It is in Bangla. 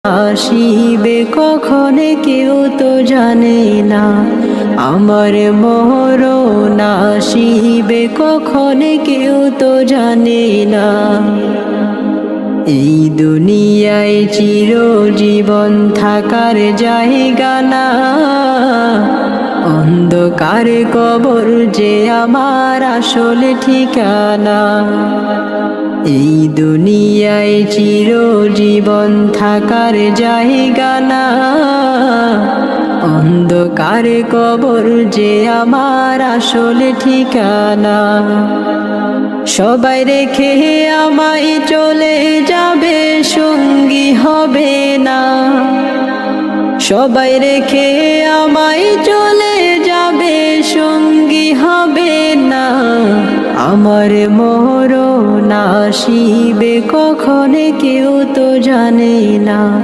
আসিবে কখনে কেউ তো জানে না, আমার মরণ আসিবে কখনে কেউ তো জানে না। এই দুনিয়ায় চিরজীবন থাকার জায়গা না, অন্ধকার কবর যে আমার আসল ঠিকানা। এই দুনিয়ায় চিরজীবন থাকার জায়গা না, অন্ধকার কবর যে আমার আসল ঠিকানা। সবাই রেখে আমায় চলে যাবে, সঙ্গী হবে না। সবাই রেখে আমায় চলে যাবে, সঙ্গী হবে না। আমার মরণ আসিবে কখনে কেউ তো জানে না।